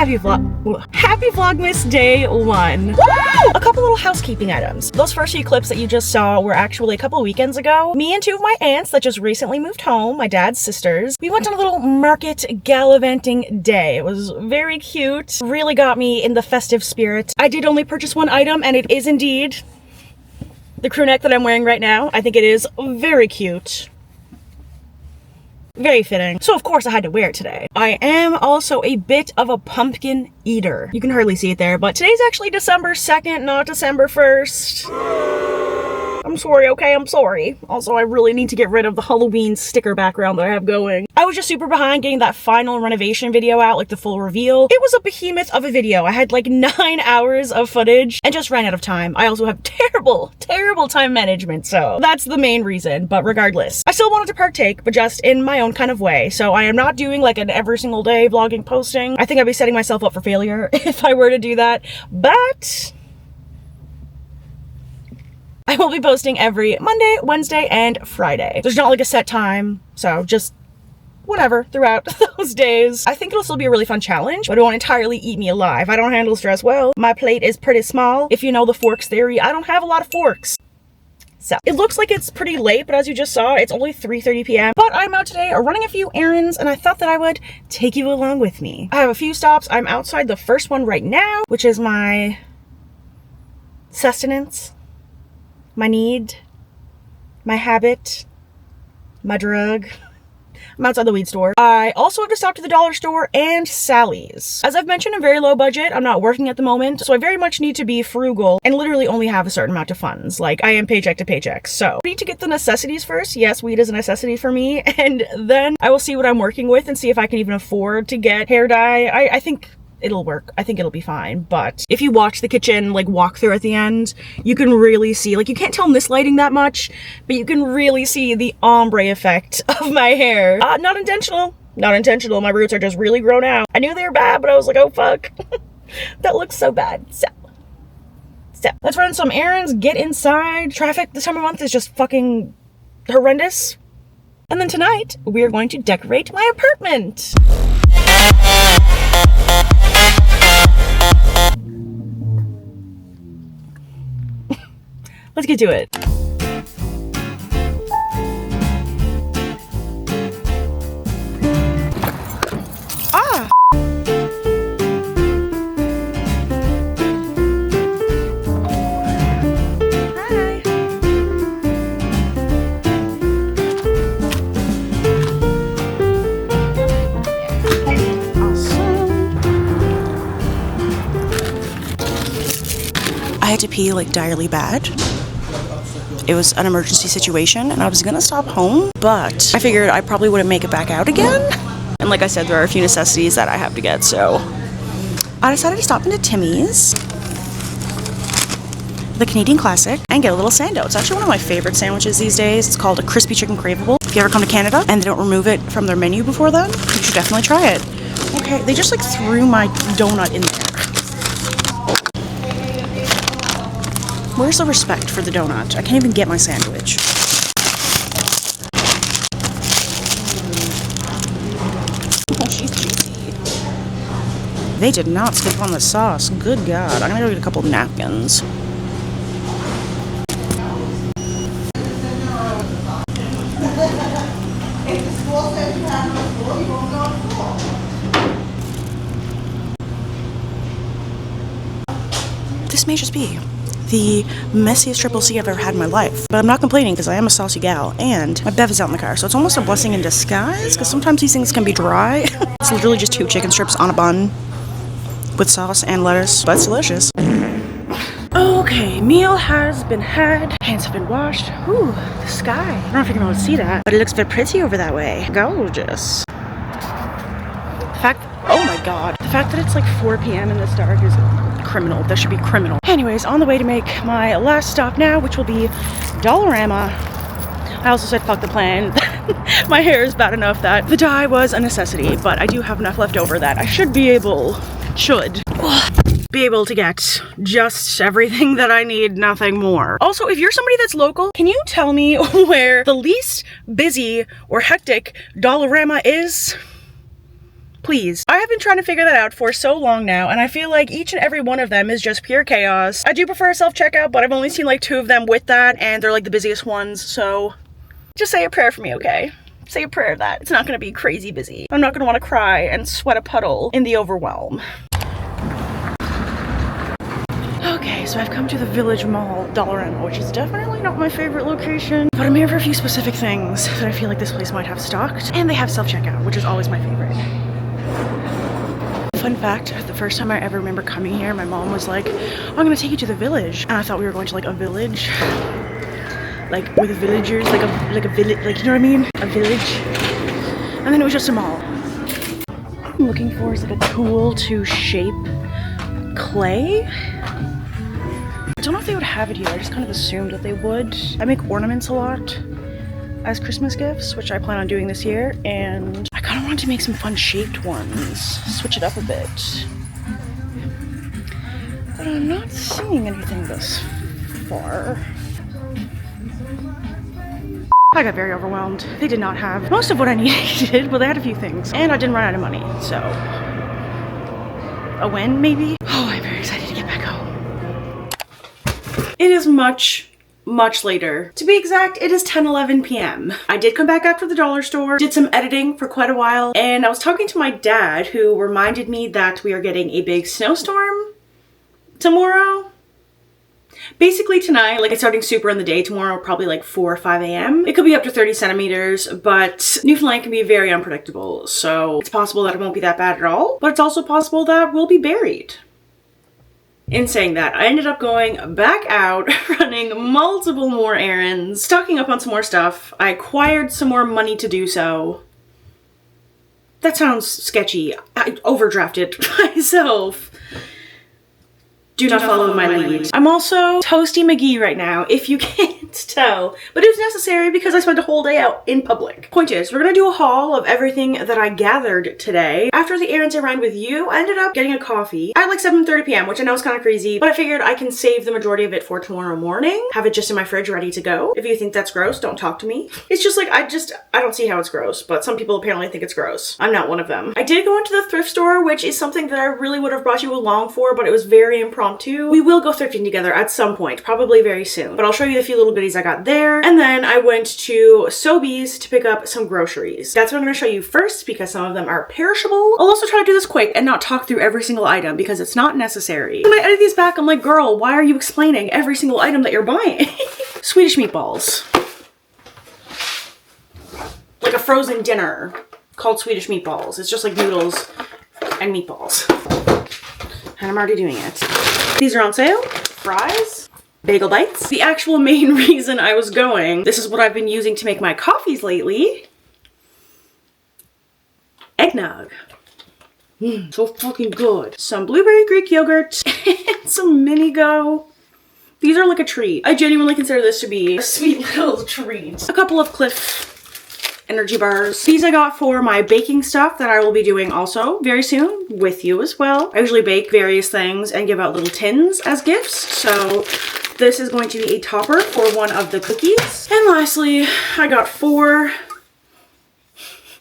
Happy Vlogmas Day One. A couple little housekeeping items. Those first few clips that you just saw were actually a couple weekends ago. Me and two of my aunts that just recently moved home, my dad's sisters, we went on a little market gallivanting day. It was very cute. Really got me in the festive spirit. I did only purchase one item, and it is indeed the crew neck that I'm wearing right now. I think it is very cute. Very fitting. So of course I had to wear it today. I am also a bit of a pumpkin eater. You can hardly see it there, but today's actually December 2nd, not December 1st. I'm sorry, okay? I'm sorry. Also, I really need to get rid of the Halloween sticker background that I have going. I was just super behind getting that final renovation video out, like the full reveal. It was a behemoth of a video. I had like 9 hours of footage and just ran out of time. I also have terrible time management, so that's the main reason. But regardless, I still wanted to partake, but just in my own kind of way. So I am not doing like an every single day vlogging posting. I think I'd be setting myself up for failure if I were to do that, but I will be posting every Monday, Wednesday, and Friday. There's not like a set time, so just whatever throughout those days. I think it'll still be a really fun challenge, but it won't entirely eat me alive. I don't handle stress well. My plate is pretty small. If you know the forks theory, I don't have a lot of forks. So it looks like it's pretty late, but as you just saw, it's only 3:30 p.m. But I'm out today running a few errands, and I thought that I would take you along with me. I have a few stops. I'm outside the first one right now, which is my sustenance, my need, my habit, my drug. I'm outside the weed store. I also have to stop to the dollar store and Sally's. As I've mentioned, I'm very low budget. I'm not working at the moment, so I very much need to be frugal and literally only have a certain amount of funds. Like, I am paycheck to paycheck. So I need to get the necessities first. Yes, weed is a necessity for me. And then I will see what I'm working with and see if I can even afford to get hair dye. I think it'll work. I think it'll be fine. But if you watch the kitchen like walkthrough at the end, you can really see, like, you can't tell mislighting that much, but you can really see the ombre effect of my hair. Not intentional. Not intentional. My roots are just really grown out. I knew they were bad, but I was like, oh fuck. That looks so bad. So let's run some errands, get inside. Traffic this time of month is just fucking horrendous. And then tonight, we are going to decorate my apartment. Let's get to it. Ah! Hi! Awesome. I had to pee like direly bad. It was an emergency situation and I was gonna stop home, but I figured I probably wouldn't make it back out again. And like I said, there are a few necessities that I have to get, so I decided to stop into Timmy's, the Canadian classic, and get a little sando. It's actually one of my favorite sandwiches these days. It's called a crispy chicken craveable. If you ever come to Canada and they don't remove it from their menu before then, you should definitely try it. Okay, they just like threw my donut in there. Where's the respect for the donut? I can't even get my sandwich. Oh, she's juicy. They did not skip on the sauce. Good God. I'm gonna go get a couple of napkins. This may just be the messiest triple C I've ever had in my life. But I'm not complaining because I am a saucy gal and my bev is out in the car. So it's almost a blessing in disguise because sometimes these things can be dry. It's literally just 2 chicken strips on a bun with sauce and lettuce, but it's delicious. Okay, meal has been had. Hands have been washed. Ooh, the sky. I don't know if you can all see that, but it looks very pretty over that way. Gorgeous. Oh my God. The fact that it's like 4 p.m. in this dark is criminal. That should be criminal. Anyways, on the way to make my last stop now, which will be Dollarama. I also said fuck the plan. My hair is bad enough that the dye was a necessity, but I do have enough left over that I should be able to get just everything that I need, nothing more. Also, if you're somebody that's local, can you tell me where the least busy or hectic Dollarama is? Please. I have been trying to figure that out for so long now, and I feel like each and every one of them is just pure chaos. I do prefer self-checkout, but I've only seen like 2 of them with that, and they're like the busiest ones, so just say a prayer for me, okay? Say a prayer that it's not gonna be crazy busy. I'm not gonna wanna cry and sweat a puddle in the overwhelm. Okay, so I've come to the Village Mall Dollar General, which is definitely not my favorite location, but I'm here for a few specific things that I feel like this place might have stocked, and they have self-checkout, which is always my favorite. Fun fact, the first time I ever remember coming here, my mom was like, oh, I'm gonna take you to the village, and I thought we were going to like a village, like with the villagers, like a village, like, you know what I mean? A village. And then it was just a mall. What I'm looking for is like a tool to shape clay. I don't know if they would have it here. I just kind of assumed that they would. I make ornaments a lot as Christmas gifts, which I plan on doing this year, and I kind of wanted to make some fun shaped ones, switch it up a bit. But I'm not seeing anything thus far. I got very overwhelmed. They did not have most of what I needed, but they had a few things, and I didn't run out of money, so a win maybe? Oh, I'm very excited to get back home. It is much later. To be exact, it is 10:11 p.m. I did come back after the dollar store, did some editing for quite a while, and I was talking to my dad, who reminded me that we are getting a big snowstorm tomorrow. Basically tonight, like it's starting super in the day, tomorrow probably like 4 or 5 a.m. It could be up to 30 centimeters, but Newfoundland can be very unpredictable, so it's possible that it won't be that bad at all, but it's also possible that we'll be buried. In saying that, I ended up going back out, running multiple more errands, stocking up on some more stuff. I acquired some more money to do so. That sounds sketchy. I overdrafted myself. Do not follow my lead. I'm also toasty McGee right now, if you can't tell, but it was necessary because I spent a whole day out in public. Point is, we're gonna do a haul of everything that I gathered today. After the errands I ran with you, I ended up getting a coffee at like 7:30 p.m., which I know is kind of crazy, but I figured I can save the majority of it for tomorrow morning, have it just in my fridge ready to go. If you think that's gross, don't talk to me. It's just like, I don't see how it's gross, but some people apparently think it's gross. I'm not one of them. I did go into the thrift store, which is something that I really would have brought you along for, but it was very impromptu. We will go thrifting together at some point, probably very soon, but I'll show you a few little goodies I got there. And then I went to Sobeys to pick up some groceries. That's what I'm going to show you first because some of them are perishable. I'll also try to do this quick and not talk through every single item because it's not necessary. When I edit these back, I'm like, girl, why are you explaining every single item that you're buying? Swedish meatballs. Like a frozen dinner called Swedish meatballs. It's just like noodles and meatballs. And I'm already doing it. These are on sale. Fries. Bagel bites. The actual main reason I was going, this is what I've been using to make my coffees lately. Eggnog. So fucking good. Some blueberry Greek yogurt and some mini go. These are like a treat. I genuinely consider this to be a sweet little treat. A couple of Cliff energy bars. These I got for my baking stuff that I will be doing also very soon with you as well. I usually bake various things and give out little tins as gifts. So this is going to be a topper for one of the cookies. And lastly, I got 4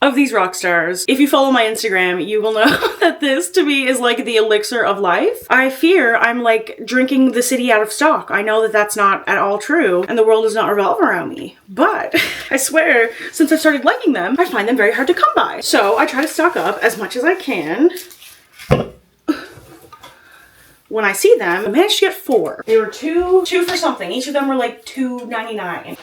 of these rock stars. If you follow my Instagram, you will know that this to me is like the elixir of life. I fear I'm like drinking the city out of stock. I know that that's not at all true and the world does not revolve around me, but I swear since I started liking them, I find them very hard to come by. So I try to stock up as much as I can. When I see them, I managed to get 4. They were two for something. Each of them were like $2.99.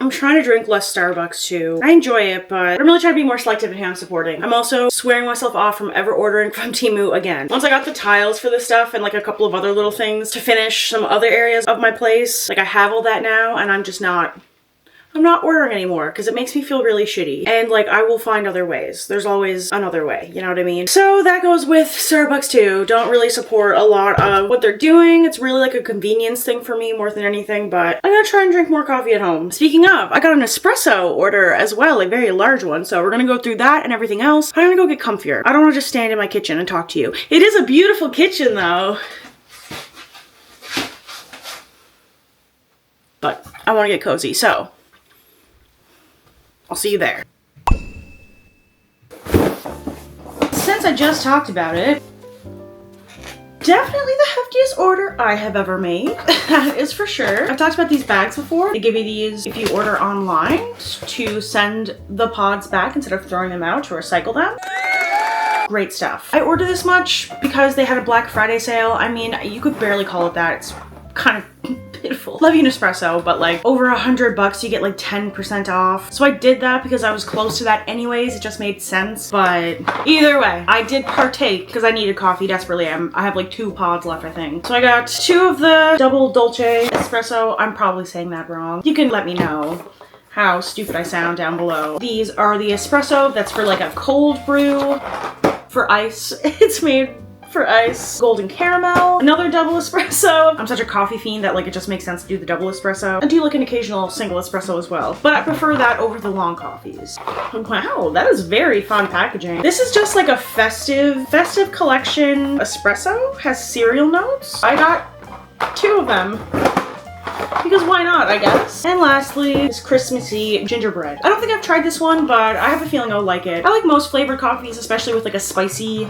I'm trying to drink less Starbucks too. I enjoy it, but I'm really trying to be more selective in who I'm supporting. I'm also swearing myself off from ever ordering from Temu again. Once I got the tiles for this stuff and like a couple of other little things to finish some other areas of my place, like I have all that now and I'm not ordering anymore because it makes me feel really shitty. And like, I will find other ways. There's always another way, you know what I mean? So that goes with Starbucks too. Don't really support a lot of what they're doing. It's really like a convenience thing for me more than anything, but I'm gonna try and drink more coffee at home. Speaking of, I got an espresso order as well, a very large one. So we're gonna go through that and everything else. I'm gonna go get comfier. I don't wanna just stand in my kitchen and talk to you. It is a beautiful kitchen though. But I wanna get cozy, so I'll see you there. Since I just talked about it, definitely the heftiest order I have ever made. That is for sure. I've talked about these bags before. They give you these if you order online to send the pods back instead of throwing them out to recycle them. Great stuff. I ordered this much because they had a Black Friday sale. I mean, you could barely call it that. It's kind of pitiful. Love you Nespresso, but like over $100 you get like 10% off. So I did that because I was close to that anyways. It just made sense. But either way, I did partake because I needed coffee desperately. I have like 2 pods left, I think. So I got 2 of the double dolce espresso. I'm probably saying that wrong. You can let me know how stupid I sound down below. These are the espresso that's for like a cold brew. For ice, it's made for ice. Golden caramel, another double espresso. I'm such a coffee fiend that like it just makes sense to do the double espresso. I do like an occasional single espresso as well, but I prefer that over the long coffees. Wow, that is very fun packaging. This is just like a festive collection espresso. Has cereal notes. I got 2 of them. Because why not, I guess. And lastly, this Christmassy gingerbread. I don't think I've tried this one, but I have a feeling I'll like it. I like most flavored coffees, especially with like a spicy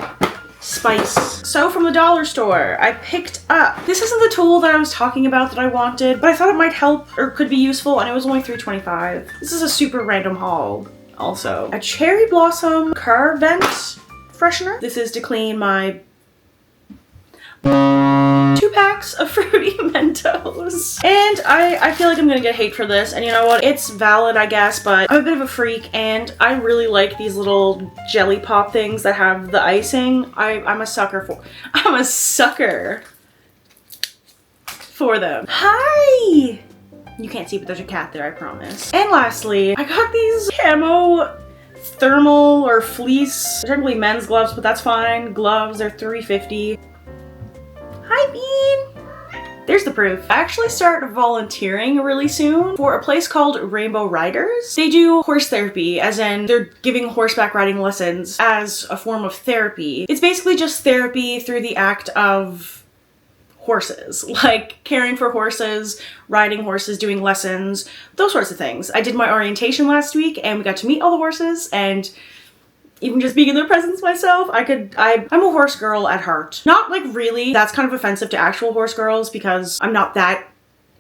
spice. So from the dollar store, I picked up, this isn't the tool that I was talking about that I wanted, but I thought it might help or could be useful, and it was only $3.25. This is a super random haul also. A cherry blossom car vent freshener. This is to clean my 2 packs of Fruity Mentos. And I feel like I'm gonna get hate for this, and you know what? It's valid, I guess, but I'm a bit of a freak, and I really like these little jelly pop things that have the icing. I'm a sucker for them. Hi! You can't see, but there's a cat there, I promise. And lastly, I got these camo thermal or fleece, technically men's gloves, but that's fine. Gloves, they're $3.50. Hi, Bean! There's the proof. I actually start volunteering really soon for a place called Rainbow Riders. They do horse therapy, as in they're giving horseback riding lessons as a form of therapy. It's basically just therapy through the act of horses, like caring for horses, riding horses, doing lessons, those sorts of things. I did my orientation last week and we got to meet all the horses, and even just being in their presence myself, I'm a horse girl at heart. Not like really, that's kind of offensive to actual horse girls because I'm not that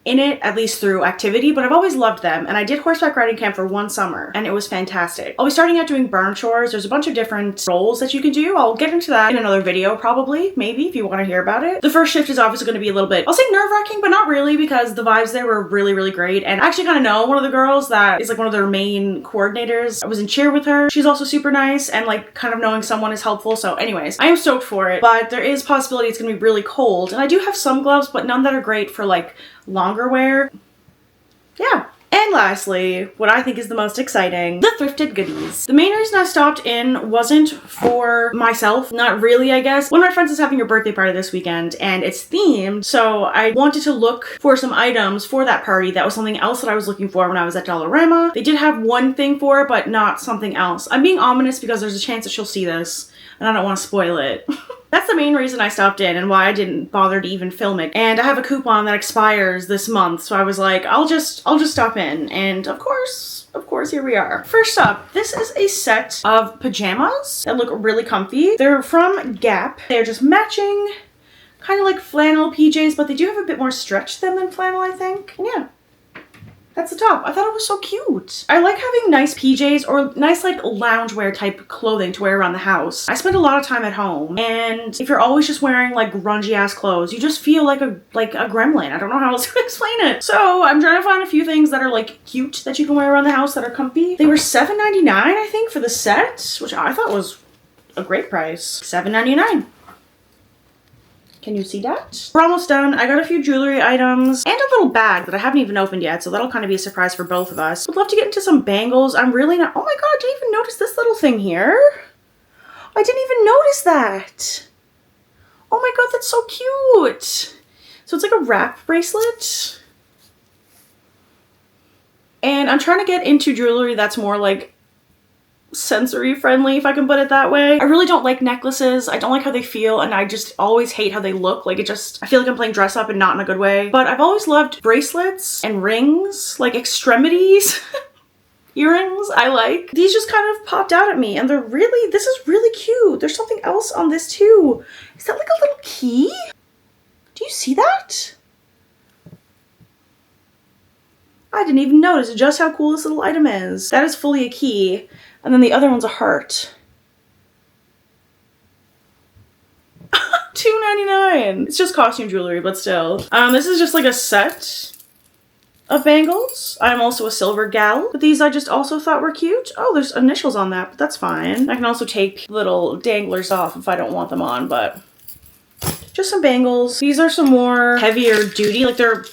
in it, at least through activity, but I've always loved them. And I did horseback riding camp for 1 summer and it was fantastic. I'll be starting out doing barn chores. There's a bunch of different roles that you can do. I'll get into that in another video probably, maybe, if you want to hear about it. The first shift is obviously going to be a little bit, I'll say nerve-wracking, but not really, because the vibes there were really, really great. And I actually kind of know one of the girls that is like one of their main coordinators. I was in cheer with her. She's also super nice, and like kind of knowing someone is helpful. So anyways, I am stoked for it, but there is possibility it's going to be really cold. And I do have some gloves, but none that are great for like longer wear. Yeah. And lastly, what I think is the most exciting, the thrifted goodies. The main reason I stopped in wasn't for myself, not really, I guess. One of my friends is having a birthday party this weekend and it's themed, so I wanted to look for some items for that party. That was something else that I was looking for when I was at Dollarama. They did have one thing for it, but not something else. I'm being ominous because there's a chance that she'll see this and I don't want to spoil it. That's the main reason I stopped in and why I didn't bother to even film it. And I have a coupon that expires this month, so I was like, I'll just stop in. And of course, here we are. First up, this is a set of pajamas that look really comfy. They're from Gap. They're just matching, kind of like flannel PJs, but they do have a bit more stretch to them than flannel, I think. And yeah. That's the top. I thought it was so cute. I like having nice PJs or nice like loungewear type clothing to wear around the house. I spend a lot of time at home, and if you're always just wearing like grungy ass clothes, you just feel like a gremlin. I don't know how else to explain it. So I'm trying to find a few things that are like cute that you can wear around the house that are comfy. They were $7.99 I think for the set, which I thought was a great price. $7.99. Can you see that? We're almost done. I got a few jewelry items and a little bag that I haven't even opened yet, so that'll kind of be a surprise for both of us. Would love to get into some bangles. I'm really not— oh my god, I didn't even notice this little thing here. I didn't even notice that. Oh my god, that's so cute. So it's like a wrap bracelet. And I'm trying to get into jewelry that's more like sensory friendly, if I can put it that way. I really don't like necklaces. I don't like how they feel, and I just always hate how they look. Like, I feel like I'm playing dress up and not in a good way. But I've always loved bracelets and rings, like extremities. earrings I like. These just kind of popped out at me, and this is really cute. There's something else on this too. Is that like a little key? Do you see that? I didn't even notice just how cool this little item is. That is fully a key, and then the other one's a heart. $2.99. It's just costume jewelry, but still. This is just like a set of bangles. I'm also a silver gal, but these I just also thought were cute. Oh, there's initials on that, but that's fine. I can also take little danglers off if I don't want them on, but just some bangles. These are some more heavier duty, like they're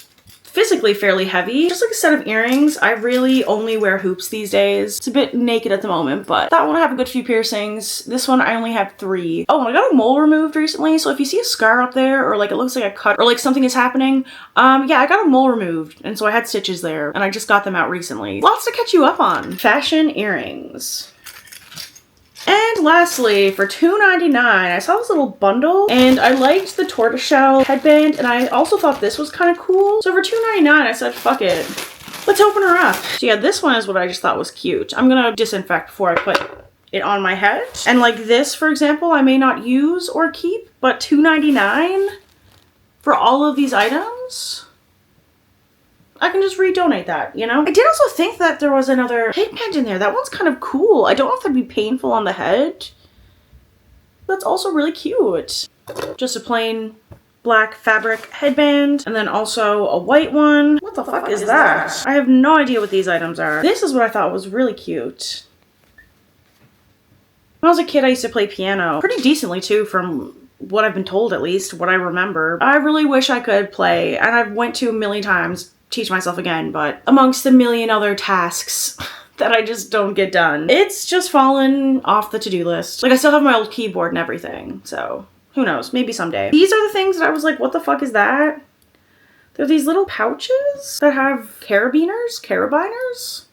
physically fairly heavy. Just like a set of earrings. I really only wear hoops these days. It's a bit naked at the moment, but that one I have a good few piercings. This one I only have 3. Oh, and I got a mole removed recently, so if you see a scar up there or like it looks like a cut or like something is happening, yeah, I got a mole removed, and so I had stitches there, and I just got them out recently. Lots to catch you up on. Fashion earrings. And lastly, for $2.99, I saw this little bundle, and I liked the tortoiseshell headband, and I also thought this was kind of cool. So for $2.99, I said, fuck it. Let's open her up. So yeah, this one is what I just thought was cute. I'm gonna disinfect before I put it on my head. And like this, for example, I may not use or keep, but $2.99 for all of these items? I can just redonate that, you know? I did also think that there was another headband in there. That one's kind of cool. I don't know if that'd be painful on the head. That's also really cute. Just a plain black fabric headband, and then also a white one. What the fuck is that? I have no idea what these items are. This is what I thought was really cute. When I was a kid, I used to play piano. Pretty decently too, from what I've been told at least, what I remember. I really wish I could play, and I've went to a million times teach myself again, but amongst a million other tasks that I just don't get done, it's just fallen off the to-do list. Like, I still have my old keyboard and everything, so who knows, maybe someday. These are the things that I was like, what the fuck is that? They're these little pouches that have carabiners?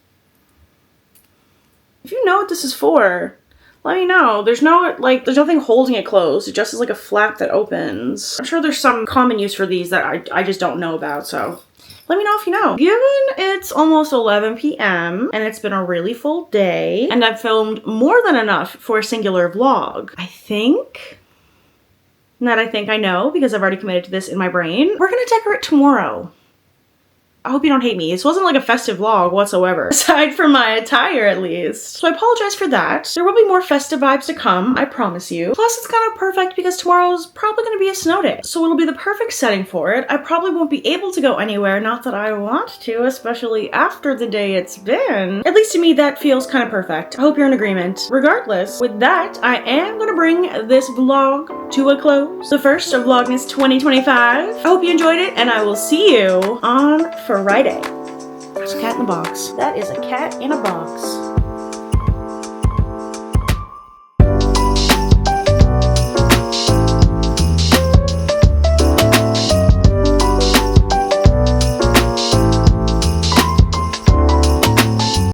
If you know what this is for, let me know. There's nothing holding it closed. It just is like a flap that opens. I'm sure there's some common use for these that I just don't know about, so let me know if you know. Given it's almost 11 p.m. and it's been a really full day, and I've filmed more than enough for a singular vlog, I think I know, because I've already committed to this in my brain, we're gonna decorate tomorrow. I hope you don't hate me. This wasn't like a festive vlog whatsoever, aside from my attire at least. So I apologize for that. There will be more festive vibes to come, I promise you. Plus it's kind of perfect because tomorrow's probably gonna be a snow day, so it'll be the perfect setting for it. I probably won't be able to go anywhere, not that I want to, especially after the day it's been. At least to me, that feels kind of perfect. I hope you're in agreement. Regardless, with that, I am gonna bring this vlog to a close. The first of Vlogmas 2025. I hope you enjoyed it, and I will see you on Friday. There's a cat in a box. That is a cat in a box.